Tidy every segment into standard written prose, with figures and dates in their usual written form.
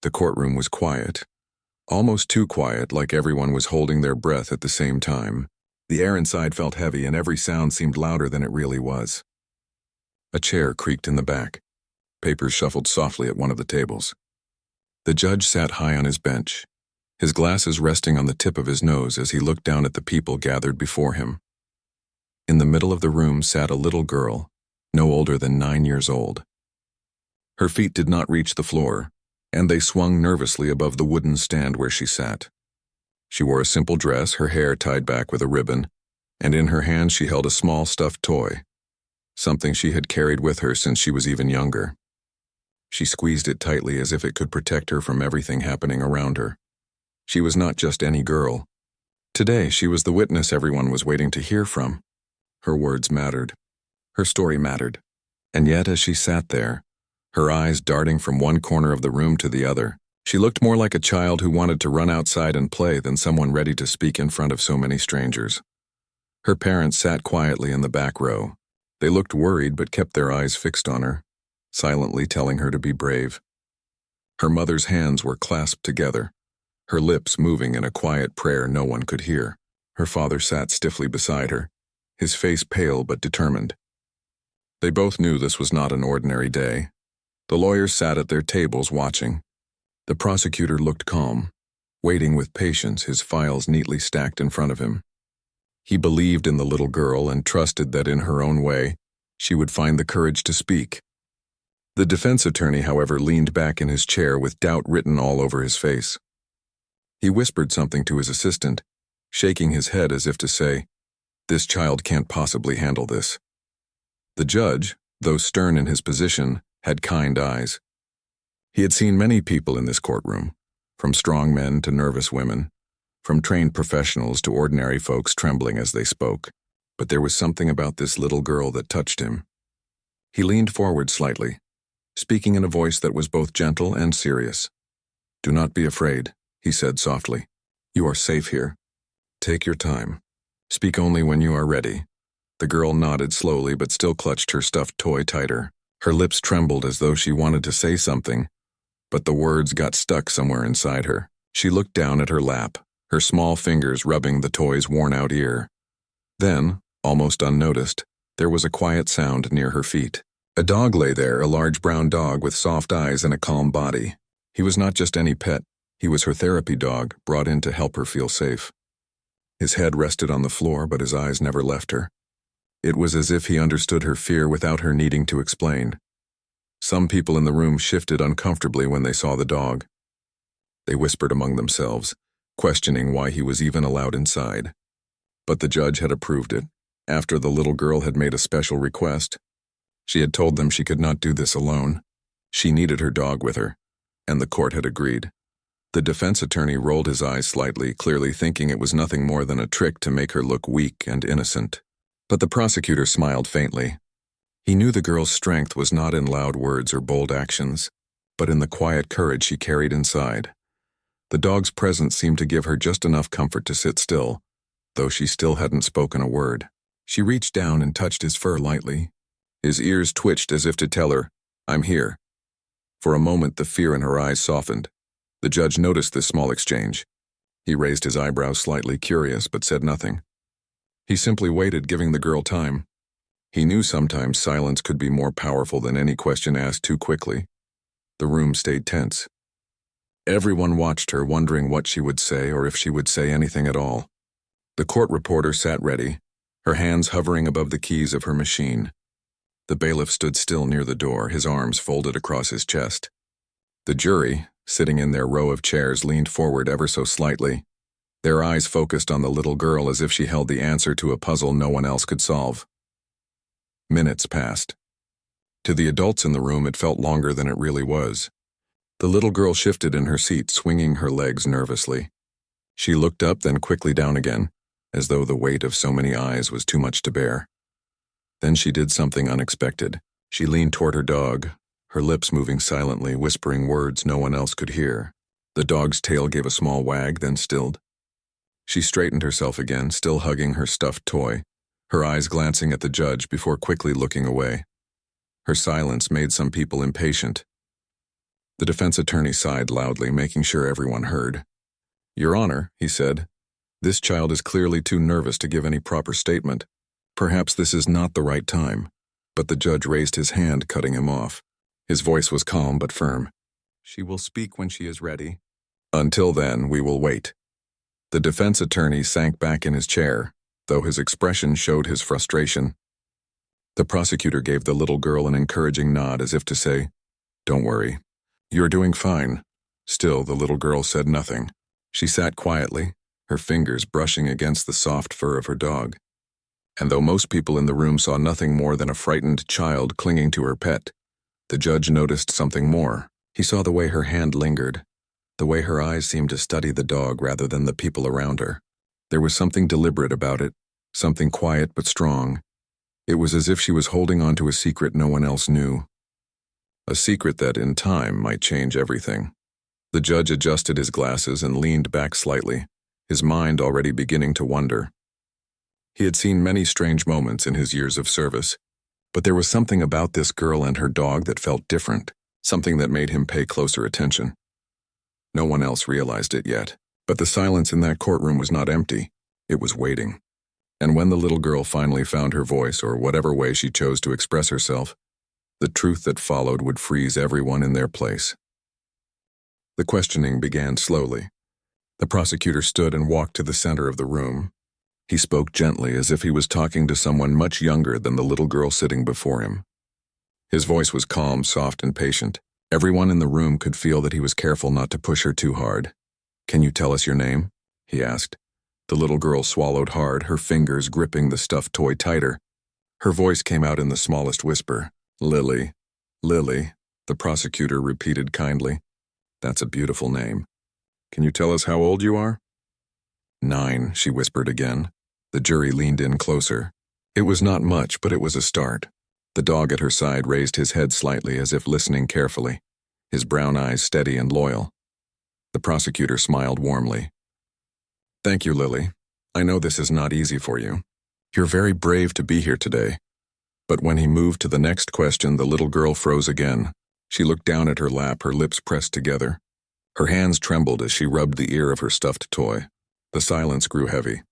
The courtroom was quiet, almost too quiet, like everyone was holding their breath at the same time. The air inside felt heavy and every sound seemed louder than it really was. A chair creaked in the back. Papers shuffled softly at one of the tables. The judge sat high on his bench, his glasses resting on the tip of his nose as he looked down at the people gathered before him. In the middle of the room sat a little girl, no older than 9 years old. Her feet did not reach the floor, and they swung nervously above the wooden stand where she sat. She wore a simple dress, her hair tied back with a ribbon, and in her hand she held a small stuffed toy, something she had carried with her since she was even younger. She squeezed it tightly as if it could protect her from everything happening around her. She was not just any girl. Today she was the witness everyone was waiting to hear from. Her words mattered. Her story mattered. And yet as she sat there, her eyes darting from one corner of the room to the other, she looked more like a child who wanted to run outside and play than someone ready to speak in front of so many strangers. Her parents sat quietly in the back row. They looked worried but kept their eyes fixed on her, silently telling her to be brave. Her mother's hands were clasped together, her lips moving in a quiet prayer no one could hear. Her father sat stiffly beside her, his face pale but determined. They both knew this was not an ordinary day. The lawyers sat at their tables watching. The prosecutor looked calm, waiting with patience, his files neatly stacked in front of him. He believed in the little girl and trusted that in her own way, she would find the courage to speak. The defense attorney, however, leaned back in his chair with doubt written all over his face. He whispered something to his assistant, shaking his head as if to say, "This child can't possibly handle this." The judge, though stern in his position, had kind eyes. He had seen many people in this courtroom, from strong men to nervous women, from trained professionals to ordinary folks trembling as they spoke, but there was something about this little girl that touched him. He leaned forward slightly, speaking in a voice that was both gentle and serious. "Do not be afraid," he said softly. "You are safe here. Take your time. Speak only when you are ready." The girl nodded slowly but still clutched her stuffed toy tighter. Her lips trembled as though she wanted to say something, but the words got stuck somewhere inside her. She looked down at her lap, her small fingers rubbing the toy's worn-out ear. Then, almost unnoticed, there was a quiet sound near her feet. A dog lay there, a large brown dog with soft eyes and a calm body. He was not just any pet, he was her therapy dog, brought in to help her feel safe. His head rested on the floor, but his eyes never left her. It was as if he understood her fear without her needing to explain. Some people in the room shifted uncomfortably when they saw the dog. They whispered among themselves, questioning why he was even allowed inside. But the judge had approved it, after the little girl had made a special request. She had told them she could not do this alone. She needed her dog with her, and the court had agreed. The defense attorney rolled his eyes slightly, clearly thinking it was nothing more than a trick to make her look weak and innocent. But the prosecutor smiled faintly. He knew the girl's strength was not in loud words or bold actions, but in the quiet courage she carried inside. The dog's presence seemed to give her just enough comfort to sit still, though she still hadn't spoken a word. She reached down and touched his fur lightly. His ears twitched as if to tell her, "I'm here." For a moment the fear in her eyes softened. The judge noticed this small exchange. He raised his eyebrows slightly, curious, but said nothing. He simply waited, giving the girl time. He knew sometimes silence could be more powerful than any question asked too quickly. The room stayed tense. Everyone watched her, wondering what she would say or if she would say anything at all. The court reporter sat ready, her hands hovering above the keys of her machine. The bailiff stood still near the door, his arms folded across his chest. The jury, sitting in their row of chairs, leaned forward ever so slightly, their eyes focused on the little girl as if she held the answer to a puzzle no one else could solve. Minutes passed. To the adults in the room, it felt longer than it really was. The little girl shifted in her seat, swinging her legs nervously. She looked up, then quickly down again, as though the weight of so many eyes was too much to bear. Then she did something unexpected. She leaned toward her dog, her lips moving silently, whispering words no one else could hear. The dog's tail gave a small wag, then stilled. She straightened herself again, still hugging her stuffed toy, her eyes glancing at the judge before quickly looking away. Her silence made some people impatient. The defense attorney sighed loudly, making sure everyone heard. "Your Honor," he said, "this child is clearly too nervous to give any proper statement. Perhaps this is not the right time." But the judge raised his hand, cutting him off. His voice was calm but firm. "She will speak when she is ready. Until then, we will wait." The defense attorney sank back in his chair, though his expression showed his frustration. The prosecutor gave the little girl an encouraging nod as if to say, "Don't worry. You're doing fine." Still, the little girl said nothing. She sat quietly, her fingers brushing against the soft fur of her dog. And though most people in the room saw nothing more than a frightened child clinging to her pet, the judge noticed something more. He saw the way her hand lingered, the way her eyes seemed to study the dog rather than the people around her. There was something deliberate about it, something quiet but strong. It was as if she was holding on to a secret no one else knew. A secret that, in time, might change everything. The judge adjusted his glasses and leaned back slightly, his mind already beginning to wonder. He had seen many strange moments in his years of service, but there was something about this girl and her dog that felt different, something that made him pay closer attention. No one else realized it yet, but the silence in that courtroom was not empty. It was waiting. And when the little girl finally found her voice, or whatever way she chose to express herself, the truth that followed would freeze everyone in their place. The questioning began slowly. The prosecutor stood and walked to the center of the room. He spoke gently, as if he was talking to someone much younger than the little girl sitting before him. His voice was calm, soft, and patient. Everyone in the room could feel that he was careful not to push her too hard. "Can you tell us your name?" he asked. The little girl swallowed hard, her fingers gripping the stuffed toy tighter. Her voice came out in the smallest whisper. "Lily." "Lily," the prosecutor repeated kindly. "That's a beautiful name. Can you tell us how old you are?" "9," she whispered again. The jury leaned in closer. It was not much, but it was a start. The dog at her side raised his head slightly, as if listening carefully, his brown eyes steady and loyal. The prosecutor smiled warmly. "Thank you, Lily. I know this is not easy for you. You're very brave to be here today." But when he moved to the next question, the little girl froze again. She looked down at her lap, her lips pressed together. Her hands trembled as she rubbed the ear of her stuffed toy. The silence grew heavy.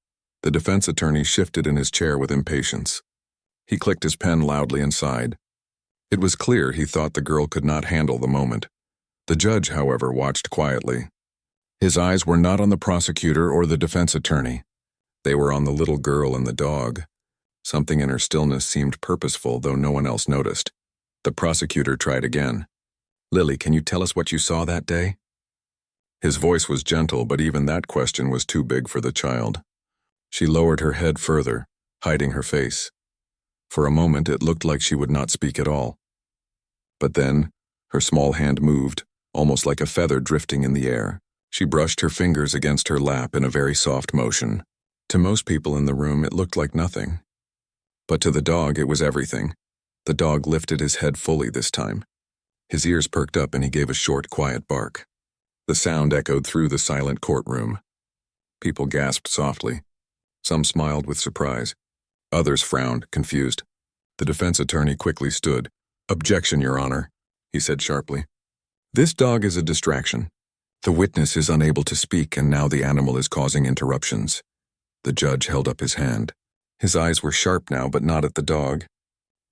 The defense attorney shifted in his chair with impatience. He clicked his pen loudly and sighed. It was clear he thought the girl could not handle the moment. The judge, however, watched quietly. His eyes were not on the prosecutor or the defense attorney. They were on the little girl and the dog. Something in her stillness seemed purposeful, though no one else noticed. The prosecutor tried again. "Lily, can you tell us what you saw that day?" His voice was gentle, but even that question was too big for the child. She lowered her head further, hiding her face. For a moment, it looked like she would not speak at all. But then, her small hand moved, almost like a feather drifting in the air. She brushed her fingers against her lap in a very soft motion. To most people in the room, it looked like nothing. But to the dog, it was everything. The dog lifted his head fully this time. His ears perked up and he gave a short, quiet bark. The sound echoed through the silent courtroom. People gasped softly. Some smiled with surprise. Others frowned, confused. The defense attorney quickly stood. "Objection, Your Honor," he said sharply. "This dog is a distraction. The witness is unable to speak, and now the animal is causing interruptions." The judge held up his hand. His eyes were sharp now, but not at the dog.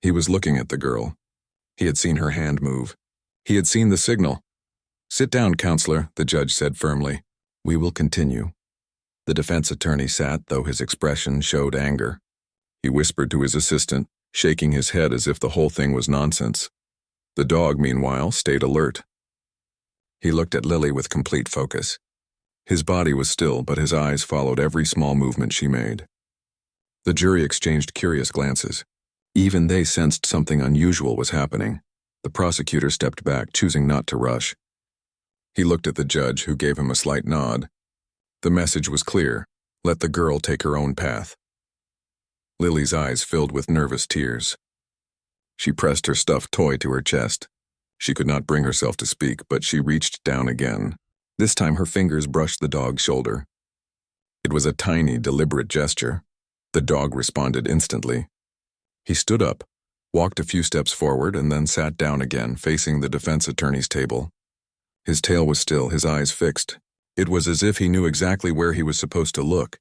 He was looking at the girl. He had seen her hand move. He had seen the signal. "Sit down, counselor," the judge said firmly. "We will continue." The defense attorney sat, though his expression showed anger. He whispered to his assistant, shaking his head as if the whole thing was nonsense. The dog, meanwhile, stayed alert. He looked at Lily with complete focus. His body was still, but his eyes followed every small movement she made. The jury exchanged curious glances. Even they sensed something unusual was happening. The prosecutor stepped back, choosing not to rush. He looked at the judge, who gave him a slight nod. The message was clear. Let the girl take her own path. Lily's eyes filled with nervous tears. She pressed her stuffed toy to her chest. She could not bring herself to speak, but she reached down again. This time her fingers brushed the dog's shoulder. It was a tiny, deliberate gesture. The dog responded instantly. He stood up, walked a few steps forward, and then sat down again, facing the defense attorney's table. His tail was still, his eyes fixed. It was as if he knew exactly where he was supposed to look.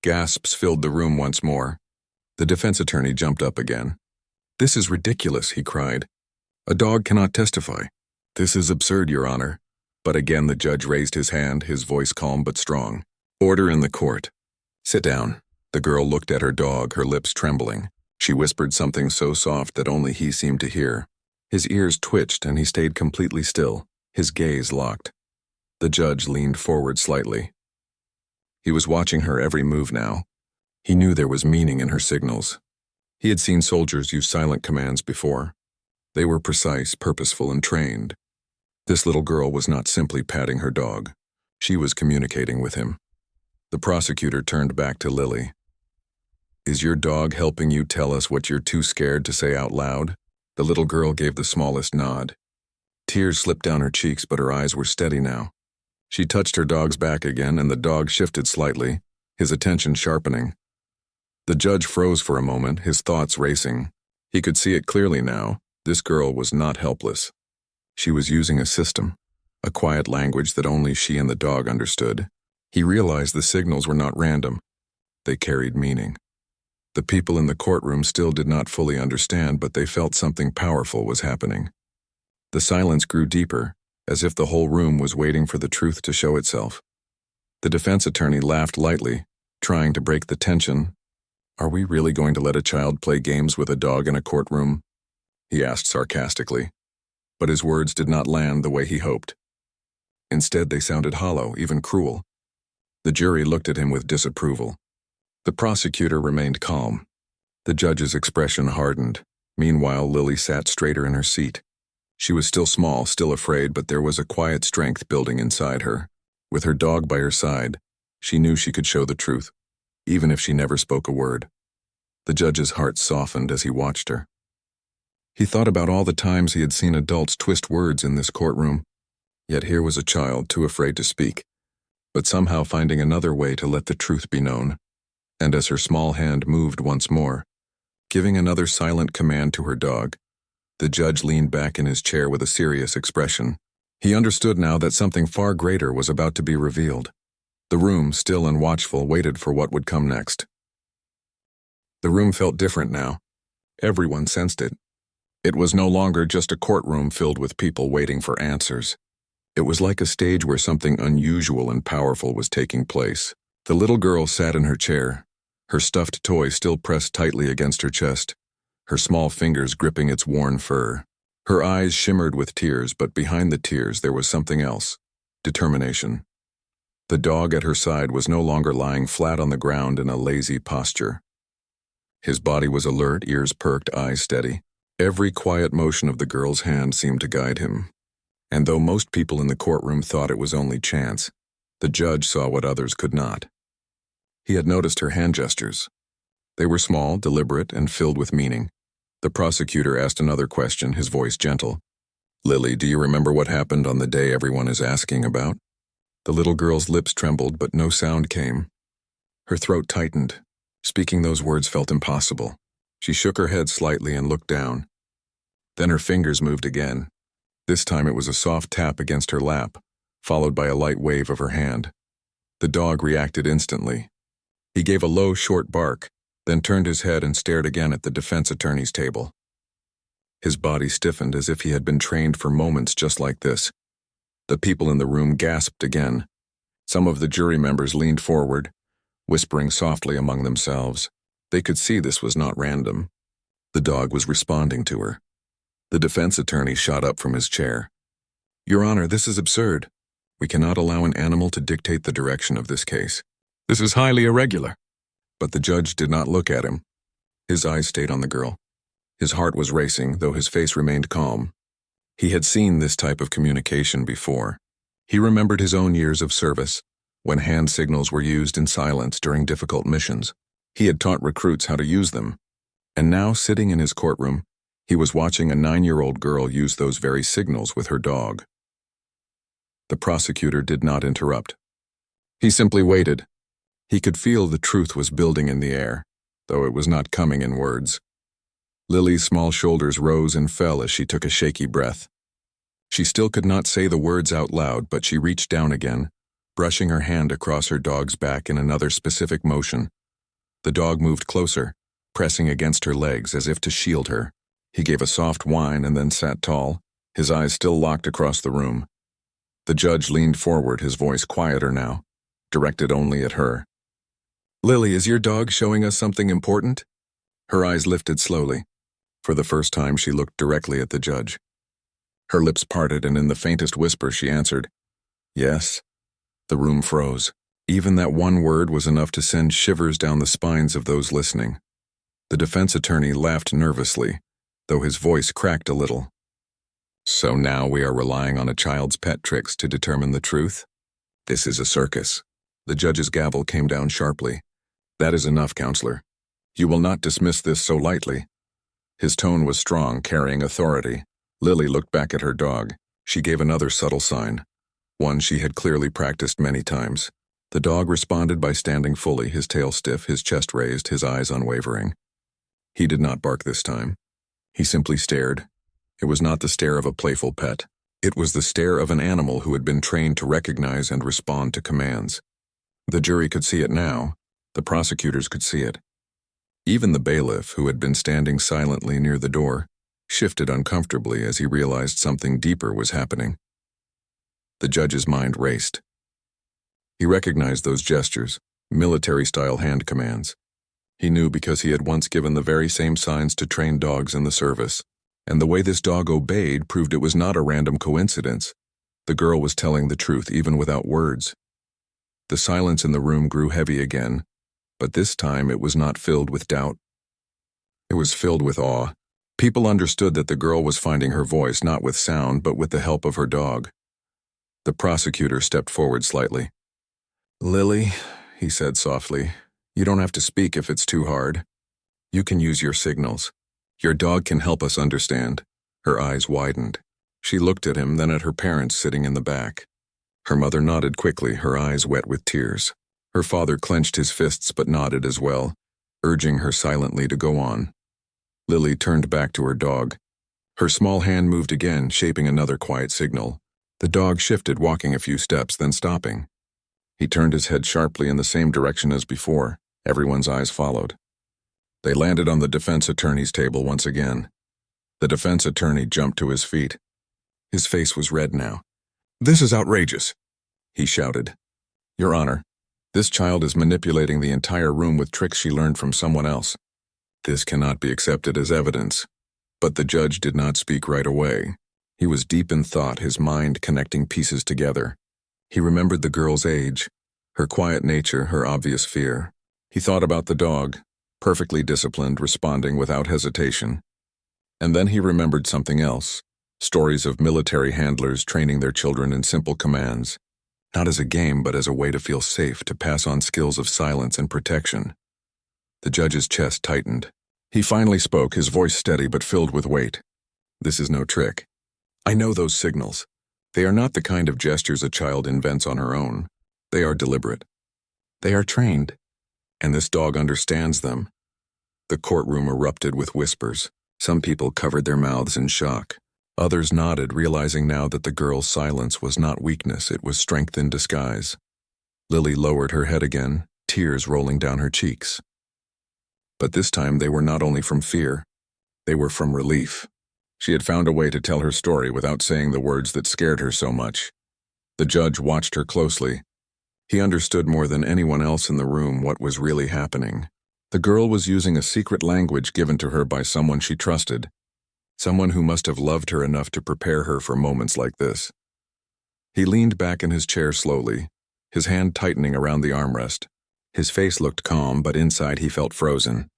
Gasps filled the room once more. The defense attorney jumped up again. "This is ridiculous," he cried. "A dog cannot testify." "This is absurd, Your Honor." But again the judge raised his hand, his voice calm but strong. "Order in the court." "Sit down." The girl looked at her dog, her lips trembling. She whispered something so soft that only he seemed to hear. His ears twitched and he stayed completely still, his gaze locked. The judge leaned forward slightly. He was watching her every move now. He knew there was meaning in her signals. He had seen soldiers use silent commands before. They were precise, purposeful, and trained. This little girl was not simply patting her dog. She was communicating with him. The prosecutor turned back to Lily. "Is your dog helping you tell us what you're too scared to say out loud?" The little girl gave the smallest nod. Tears slipped down her cheeks, but her eyes were steady now. She touched her dog's back again, and the dog shifted slightly, his attention sharpening. The judge froze for a moment, his thoughts racing. He could see it clearly now. This girl was not helpless. She was using a system, a quiet language that only she and the dog understood. He realized the signals were not random. They carried meaning. The people in the courtroom still did not fully understand, but they felt something powerful was happening. The silence grew deeper, as if the whole room was waiting for the truth to show itself. The defense attorney laughed lightly, trying to break the tension. "Are we really going to let a child play games with a dog in a courtroom?" he asked sarcastically. But his words did not land the way he hoped. Instead, they sounded hollow, even cruel. The jury looked at him with disapproval. The prosecutor remained calm. The judge's expression hardened. Meanwhile, Lily sat straighter in her seat. She was still small, still afraid, but there was a quiet strength building inside her. With her dog by her side, she knew she could show the truth, even if she never spoke a word. The judge's heart softened as he watched her. He thought about all the times he had seen adults twist words in this courtroom. Yet here was a child too afraid to speak, but somehow finding another way to let the truth be known. And as her small hand moved once more, giving another silent command to her dog, the judge leaned back in his chair with a serious expression. He understood now that something far greater was about to be revealed. The room, still and watchful, waited for what would come next. The room felt different now. Everyone sensed it. It was no longer just a courtroom filled with people waiting for answers. It was like a stage where something unusual and powerful was taking place. The little girl sat in her chair, her stuffed toy still pressed tightly against her chest, her small fingers gripping its worn fur. Her eyes shimmered with tears, but behind the tears there was something else: determination. The dog at her side was no longer lying flat on the ground in a lazy posture. His body was alert, ears perked, eyes steady. Every quiet motion of the girl's hand seemed to guide him. And though most people in the courtroom thought it was only chance, the judge saw what others could not. He had noticed her hand gestures. They were small, deliberate, and filled with meaning. The prosecutor asked another question, his voice gentle. "Lily, do you remember what happened on the day everyone is asking about?" The little girl's lips trembled, but no sound came. Her throat tightened. Speaking those words felt impossible. She shook her head slightly and looked down. Then her fingers moved again. This time it was a soft tap against her lap, followed by a light wave of her hand. The dog reacted instantly. He gave a low, short bark, then turned his head and stared again at the defense attorney's table. His body stiffened as if he had been trained for moments just like this. The people in the room gasped again. Some of the jury members leaned forward, whispering softly among themselves. They could see this was not random. The dog was responding to her. The defense attorney shot up from his chair. "Your Honor, this is absurd. We cannot allow an animal to dictate the direction of this case. This is highly irregular." But the judge did not look at him. His eyes stayed on the girl. His heart was racing, though his face remained calm. He had seen this type of communication before. He remembered his own years of service, when hand signals were used in silence during difficult missions. He had taught recruits how to use them. And now, sitting in his courtroom, he was watching a 9-year-old girl use those very signals with her dog. The prosecutor did not interrupt. He simply waited. He could feel the truth was building in the air, though it was not coming in words. Lily's small shoulders rose and fell as she took a shaky breath. She still could not say the words out loud, but she reached down again, brushing her hand across her dog's back in another specific motion. The dog moved closer, pressing against her legs as if to shield her. He gave a soft whine and then sat tall, his eyes still locked across the room. The judge leaned forward, his voice quieter now, directed only at her. "Lily, is your dog showing us something important?" Her eyes lifted slowly. For the first time, she looked directly at the judge. Her lips parted, and in the faintest whisper she answered, "Yes." The room froze. Even that one word was enough to send shivers down the spines of those listening. The defense attorney laughed nervously, though his voice cracked a little. "So now we are relying on a child's pet tricks to determine the truth? This is a circus." The judge's gavel came down sharply. "That is enough, counselor. You will not dismiss this so lightly." His tone was strong, carrying authority. Lily looked back at her dog. She gave another subtle sign, one she had clearly practiced many times. The dog responded by standing fully, his tail stiff, his chest raised, his eyes unwavering. He did not bark this time. He simply stared. It was not the stare of a playful pet. It was the stare of an animal who had been trained to recognize and respond to commands. The jury could see it now. The prosecutors could see it. Even the bailiff, who had been standing silently near the door, shifted uncomfortably as he realized something deeper was happening. The judge's mind raced. He recognized those gestures, military-style hand commands. He knew because he had once given the very same signs to trained dogs in the service, and the way this dog obeyed proved it was not a random coincidence. The girl was telling the truth even without words. The silence in the room grew heavy again, but this time it was not filled with doubt. It was filled with awe. People understood that the girl was finding her voice not with sound but with the help of her dog. The prosecutor stepped forward slightly. "Lily," he said softly, "you don't have to speak if it's too hard. You can use your signals. Your dog can help us understand." Her eyes widened. She looked at him, then at her parents sitting in the back. Her mother nodded quickly, her eyes wet with tears. Her father clenched his fists but nodded as well, urging her silently to go on. Lily turned back to her dog. Her small hand moved again, shaping another quiet signal. The dog shifted, walking a few steps, then stopping. He turned his head sharply in the same direction as before. Everyone's eyes followed. They landed on the defense attorney's table once again. The defense attorney jumped to his feet. His face was red now. "This is outrageous," he shouted. "Your Honor, this child is manipulating the entire room with tricks she learned from someone else. This cannot be accepted as evidence." But the judge did not speak right away. He was deep in thought, his mind connecting pieces together. He remembered the girl's age, her quiet nature, her obvious fear. He thought about the dog, perfectly disciplined, responding without hesitation. And then he remembered something else, stories of military handlers training their children in simple commands, not as a game but as a way to feel safe, to pass on skills of silence and protection. The judge's chest tightened. He finally spoke, his voice steady but filled with weight. "This is no trick. I know those signals. They are not the kind of gestures a child invents on her own. They are deliberate. They are trained. And this dog understands them." The courtroom erupted with whispers. Some people covered their mouths in shock. Others nodded, realizing now that the girl's silence was not weakness, it was strength in disguise. Lily lowered her head again, tears rolling down her cheeks. But this time they were not only from fear, they were from relief. She had found a way to tell her story without saying the words that scared her so much. The judge watched her closely. He understood more than anyone else in the room what was really happening. The girl was using a secret language given to her by someone she trusted, someone who must have loved her enough to prepare her for moments like this. He leaned back in his chair slowly, his hand tightening around the armrest. His face looked calm, but inside he felt frozen.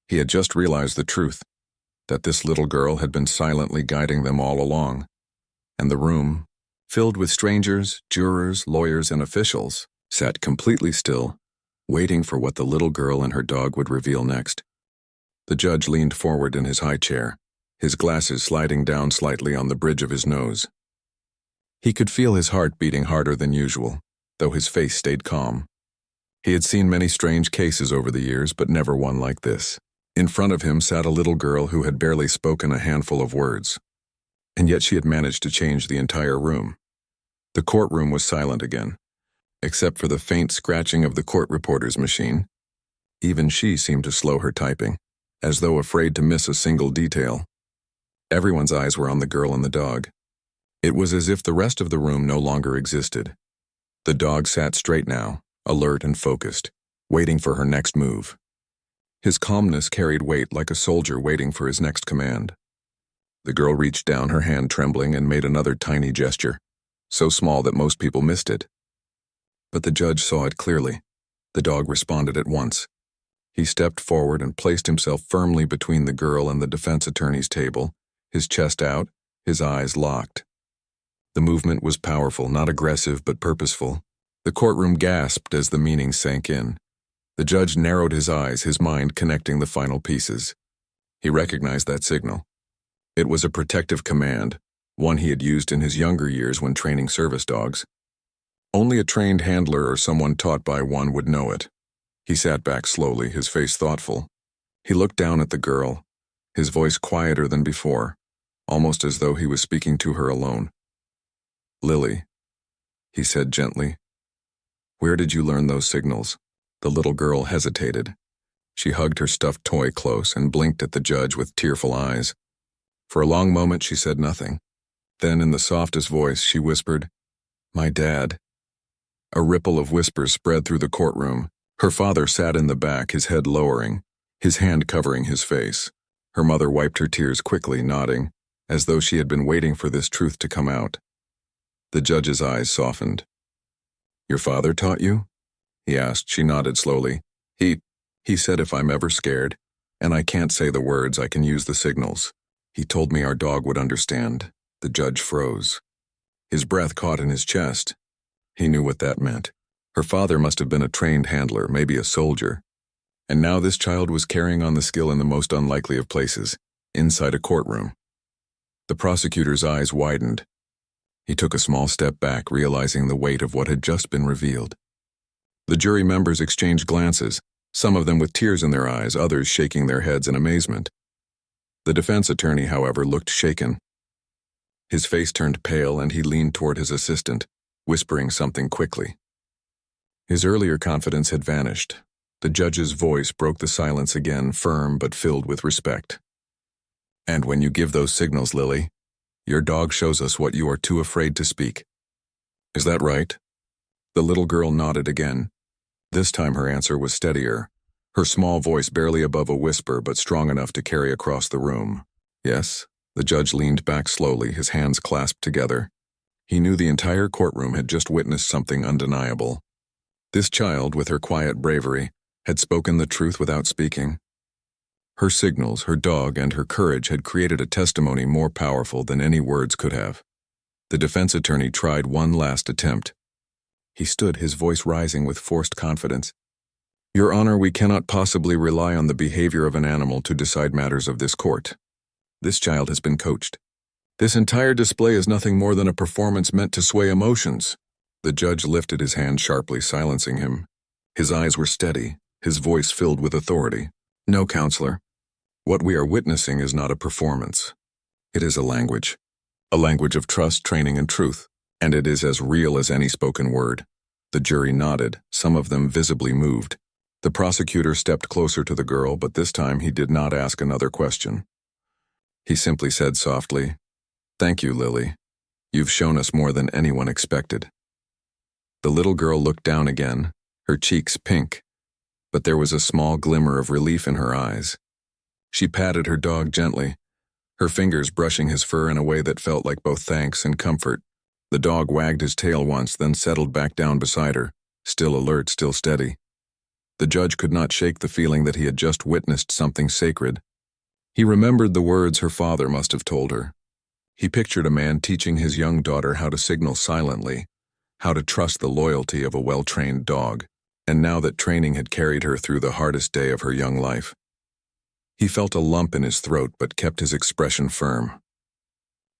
He had just realized the truth, that this little girl had been silently guiding them all along. And the room, filled with strangers, jurors, lawyers, and officials, sat completely still, waiting for what the little girl and her dog would reveal next. The judge leaned forward in his high chair, his glasses sliding down slightly on the bridge of his nose. He could feel his heart beating harder than usual, though his face stayed calm. He had seen many strange cases over the years, but never one like this. In front of him sat a little girl who had barely spoken a handful of words. and yet she had managed to change the entire room. The courtroom was silent again, except for the faint scratching of the court reporter's machine. Even she seemed to slow her typing, as though afraid to miss a single detail. Everyone's eyes were on the girl and the dog. It was as if the rest of the room no longer existed. The dog sat straight now, alert and focused, waiting for her next move. His calmness carried weight like a soldier waiting for his next command. The girl reached down, her hand trembling, and made another tiny gesture, so small that most people missed it. But the judge saw it clearly. The dog responded at once. He stepped forward and placed himself firmly between the girl and the defense attorney's table, his chest out, his eyes locked. The movement was powerful, not aggressive but purposeful. The courtroom gasped as the meaning sank in. The judge narrowed his eyes, his mind connecting the final pieces. He recognized that signal. It was a protective command, one he had used in his younger years when training service dogs. Only a trained handler or someone taught by one would know it. He sat back slowly, his face thoughtful. He looked down at the girl, his voice quieter than before, almost as though he was speaking to her alone. "Lily," he said gently, "where did you learn those signals?" The little girl hesitated. She hugged her stuffed toy close and blinked at the judge with tearful eyes. For a long moment she said nothing. Then, in the softest voice, she whispered, "My dad." A ripple of whispers spread through the courtroom. Her father sat in the back, his head lowering, his hand covering his face. Her mother wiped her tears quickly, nodding, as though she had been waiting for this truth to come out. The judge's eyes softened. "Your father taught you?" he asked. She nodded slowly. He said if I'm ever scared, and I can't say the words, I can use the signals. He told me our dog would understand." The judge froze. His breath caught in his chest. He knew what that meant. Her father must have been a trained handler, maybe a soldier. And now this child was carrying on the skill in the most unlikely of places, inside a courtroom. The prosecutor's eyes widened. He took a small step back, realizing the weight of what had just been revealed. The jury members exchanged glances, some of them with tears in their eyes, others shaking their heads in amazement. The defense attorney, however, looked shaken. His face turned pale and he leaned toward his assistant, whispering something quickly. His earlier confidence had vanished. The judge's voice broke the silence again, firm but filled with respect. "And when you give those signals, Lily, your dog shows us what you are too afraid to speak. Is that right?" The little girl nodded again. This time her answer was steadier, her small voice barely above a whisper but strong enough to carry across the room. "Yes." The judge leaned back slowly, his hands clasped together. He knew the entire courtroom had just witnessed something undeniable. This child, with her quiet bravery, had spoken the truth without speaking. Her signals, her dog, and her courage had created a testimony more powerful than any words could have. The defense attorney tried one last attempt. He stood, his voice rising with forced confidence. "Your Honor, we cannot possibly rely on the behavior of an animal to decide matters of this court. This child has been coached. This entire display is nothing more than a performance meant to sway emotions." The judge lifted his hand sharply, silencing him. His eyes were steady, his voice filled with authority. "No, counselor. What we are witnessing is not a performance. It is a language of trust, training, and truth, and it is as real as any spoken word." The jury nodded, some of them visibly moved. The prosecutor stepped closer to the girl, but this time he did not ask another question. He simply said softly, "Thank you, Lily. You've shown us more than anyone expected." The little girl looked down again, her cheeks pink, but there was a small glimmer of relief in her eyes. She patted her dog gently, her fingers brushing his fur in a way that felt like both thanks and comfort. The dog wagged his tail once, then settled back down beside her, still alert, still steady. The judge could not shake the feeling that he had just witnessed something sacred. He remembered the words her father must have told her. He pictured a man teaching his young daughter how to signal silently, how to trust the loyalty of a well-trained dog, and now that training had carried her through the hardest day of her young life. He felt a lump in his throat but kept his expression firm.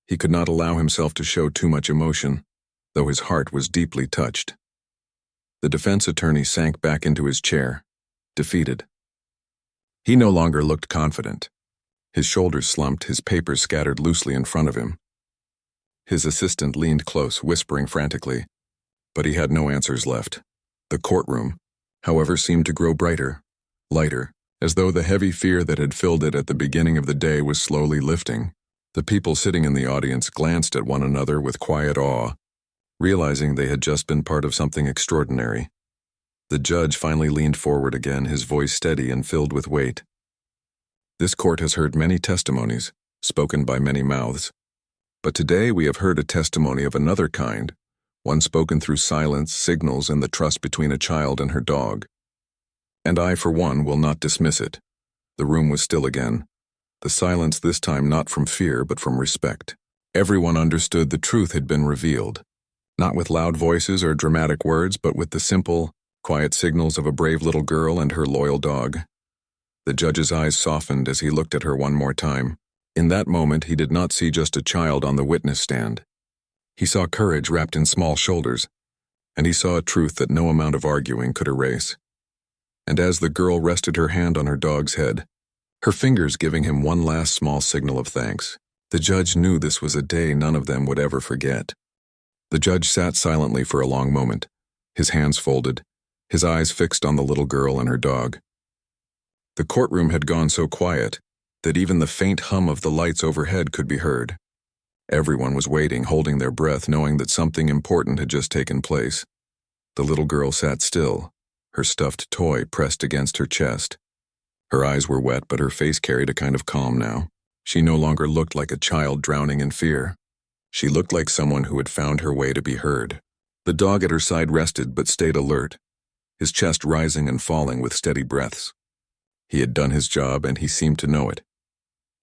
He could not allow himself to show too much emotion, though his heart was deeply touched. The defense attorney sank back into his chair, defeated. He no longer looked confident. His shoulders slumped, his papers scattered loosely in front of him. His assistant leaned close, whispering frantically, but he had no answers left. The courtroom, however, seemed to grow brighter, lighter, as though the heavy fear that had filled it at the beginning of the day was slowly lifting. The people sitting in the audience glanced at one another with quiet awe, realizing they had just been part of something extraordinary. The judge finally leaned forward again, his voice steady and filled with weight. This court has heard many testimonies, spoken by many mouths. But today we have heard a testimony of another kind, one spoken through silence, signals, and the trust between a child and her dog. And I, for one, will not dismiss it. The room was still again. The silence this time not from fear, but from respect. Everyone understood the truth had been revealed, not with loud voices or dramatic words, but with the simple, quiet signals of a brave little girl and her loyal dog. The judge's eyes softened as he looked at her one more time. In that moment, he did not see just a child on the witness stand. He saw courage wrapped in small shoulders, and he saw a truth that no amount of arguing could erase. And as the girl rested her hand on her dog's head, her fingers giving him one last small signal of thanks, the judge knew this was a day none of them would ever forget. The judge sat silently for a long moment, his hands folded, his eyes fixed on the little girl and her dog. The courtroom had gone so quiet that even the faint hum of the lights overhead could be heard. Everyone was waiting, holding their breath, knowing that something important had just taken place. The little girl sat still, her stuffed toy pressed against her chest. Her eyes were wet, but her face carried a kind of calm now. She no longer looked like a child drowning in fear. She looked like someone who had found her way to be heard. The dog at her side rested but stayed alert, his chest rising and falling with steady breaths. He had done his job, and he seemed to know it.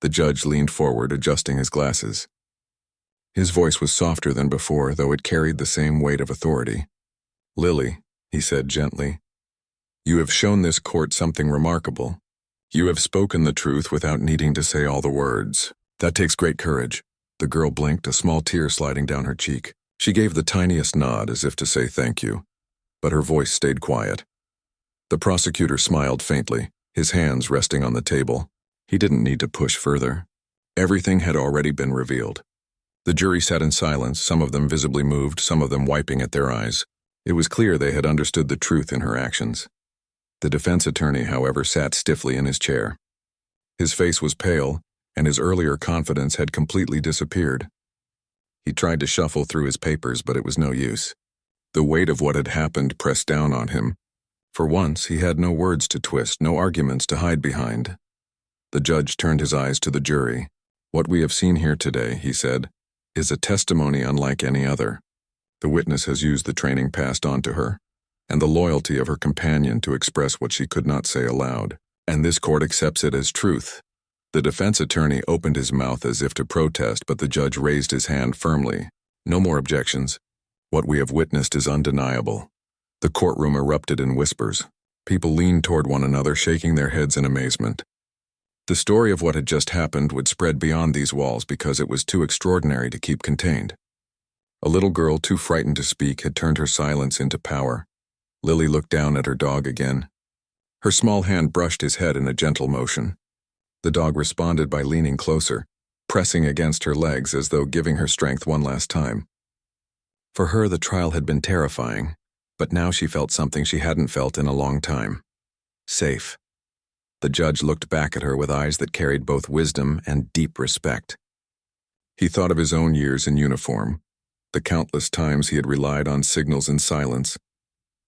The judge leaned forward, adjusting his glasses. His voice was softer than before, though it carried the same weight of authority. "Lily," he said gently, "you have shown this court something remarkable. You have spoken the truth without needing to say all the words. That takes great courage." The girl blinked, a small tear sliding down her cheek. She gave the tiniest nod as if to say thank you, but her voice stayed quiet. The prosecutor smiled faintly, his hands resting on the table. He didn't need to push further. Everything had already been revealed. The jury sat in silence, some of them visibly moved, some of them wiping at their eyes. It was clear they had understood the truth in her actions. The defense attorney, however, sat stiffly in his chair. His face was pale, and his earlier confidence had completely disappeared. He tried to shuffle through his papers, but it was no use. The weight of what had happened pressed down on him. For once, he had no words to twist, no arguments to hide behind. The judge turned his eyes to the jury. "What we have seen here today," he said, "is a testimony unlike any other. The witness has used the training passed on to her, and the loyalty of her companion to express what she could not say aloud, and this court accepts it as truth." The defense attorney opened his mouth as if to protest, but the judge raised his hand firmly. "No more objections. What we have witnessed is undeniable." The courtroom erupted in whispers. People leaned toward one another, shaking their heads in amazement. The story of what had just happened would spread beyond these walls because it was too extraordinary to keep contained. A little girl, too frightened to speak, had turned her silence into power. Lily looked down at her dog again. Her small hand brushed his head in a gentle motion. The dog responded by leaning closer, pressing against her legs as though giving her strength one last time. For her, the trial had been terrifying, but now she felt something she hadn't felt in a long time. Safe. The judge looked back at her with eyes that carried both wisdom and deep respect. He thought of his own years in uniform, the countless times he had relied on signals and silence,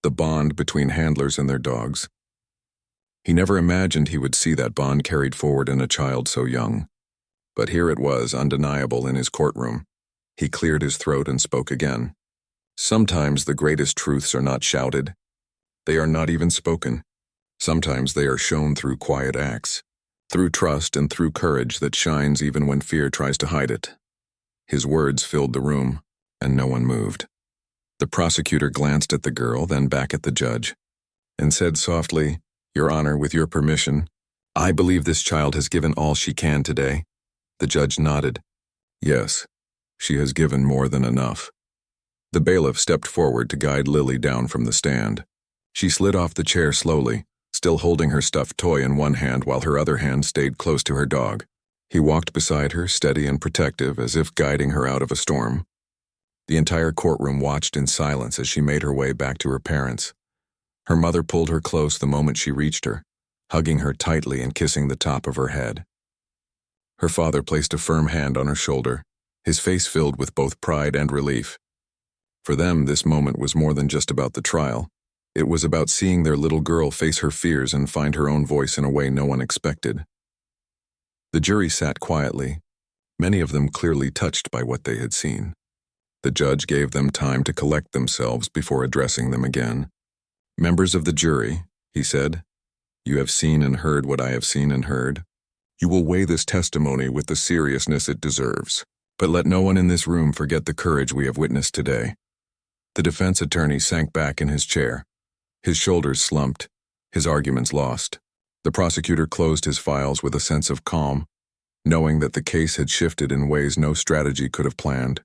the bond between handlers and their dogs. He never imagined he would see that bond carried forward in a child so young. But here it was, undeniable in his courtroom. He cleared his throat and spoke again. "Sometimes the greatest truths are not shouted. They are not even spoken. Sometimes they are shown through quiet acts, through trust and through courage that shines even when fear tries to hide it." His words filled the room, and no one moved. The prosecutor glanced at the girl, then back at the judge, and said softly, "Your Honor, with your permission, I believe this child has given all she can today." The judge nodded. "Yes, she has given more than enough." The bailiff stepped forward to guide Lily down from the stand. She slid off the chair slowly, still holding her stuffed toy in one hand while her other hand stayed close to her dog. He walked beside her, steady and protective, as if guiding her out of a storm. The entire courtroom watched in silence as she made her way back to her parents. Her mother pulled her close the moment she reached her, hugging her tightly and kissing the top of her head. Her father placed a firm hand on her shoulder, his face filled with both pride and relief. For them, this moment was more than just about the trial. It was about seeing their little girl face her fears and find her own voice in a way no one expected. The jury sat quietly, many of them clearly touched by what they had seen. The judge gave them time to collect themselves before addressing them again. "Members of the jury," he said, "you have seen and heard what I have seen and heard. You will weigh this testimony with the seriousness it deserves. But let no one in this room forget the courage we have witnessed today." The defense attorney sank back in his chair. His shoulders slumped, his arguments lost. The prosecutor closed his files with a sense of calm, knowing that the case had shifted in ways no strategy could have planned.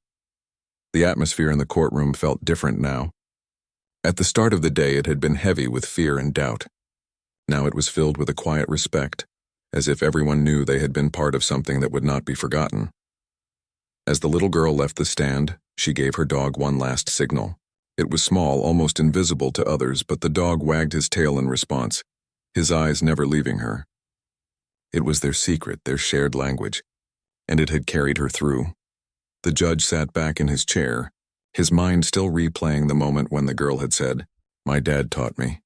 The atmosphere in the courtroom felt different now. At the start of the day, it had been heavy with fear and doubt. Now it was filled with a quiet respect, as if everyone knew they had been part of something that would not be forgotten. As the little girl left the stand, she gave her dog one last signal. It was small, almost invisible to others, but the dog wagged his tail in response, his eyes never leaving her. It was their secret, their shared language, and it had carried her through. The judge sat back in his chair, his mind still replaying the moment when the girl had said, "My dad taught me."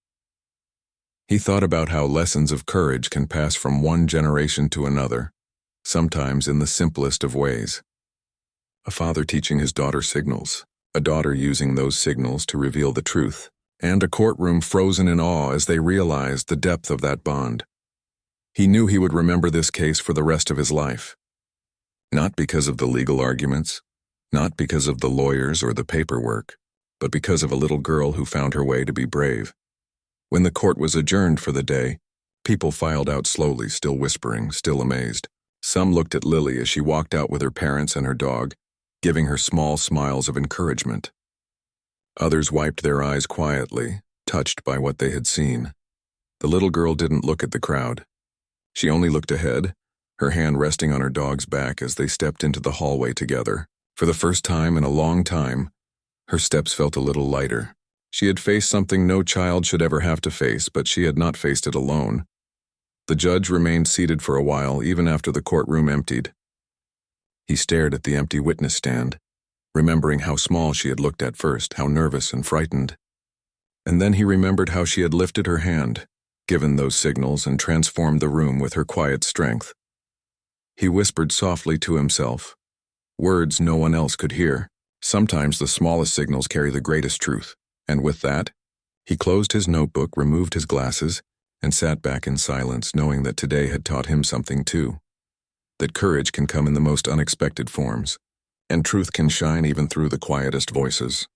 He thought about how lessons of courage can pass from one generation to another, sometimes in the simplest of ways. A father teaching his daughter signals, a daughter using those signals to reveal the truth, and a courtroom frozen in awe as they realized the depth of that bond. He knew he would remember this case for the rest of his life. Not because of the legal arguments, not because of the lawyers or the paperwork, but because of a little girl who found her way to be brave. When the court was adjourned for the day, people filed out slowly, still whispering, still amazed. Some looked at Lily as she walked out with her parents and her dog, giving her small smiles of encouragement. Others wiped their eyes quietly, touched by what they had seen. The little girl didn't look at the crowd. She only looked ahead, her hand resting on her dog's back as they stepped into the hallway together. For the first time in a long time, her steps felt a little lighter. She had faced something no child should ever have to face, but she had not faced it alone. The judge remained seated for a while, even after the courtroom emptied. He stared at the empty witness stand, remembering how small she had looked at first, how nervous and frightened. And then he remembered how she had lifted her hand, given those signals, and transformed the room with her quiet strength. He whispered softly to himself, words no one else could hear. Sometimes the smallest signals carry the greatest truth, and with that, he closed his notebook, removed his glasses, and sat back in silence, knowing that today had taught him something too. That courage can come in the most unexpected forms, and truth can shine even through the quietest voices.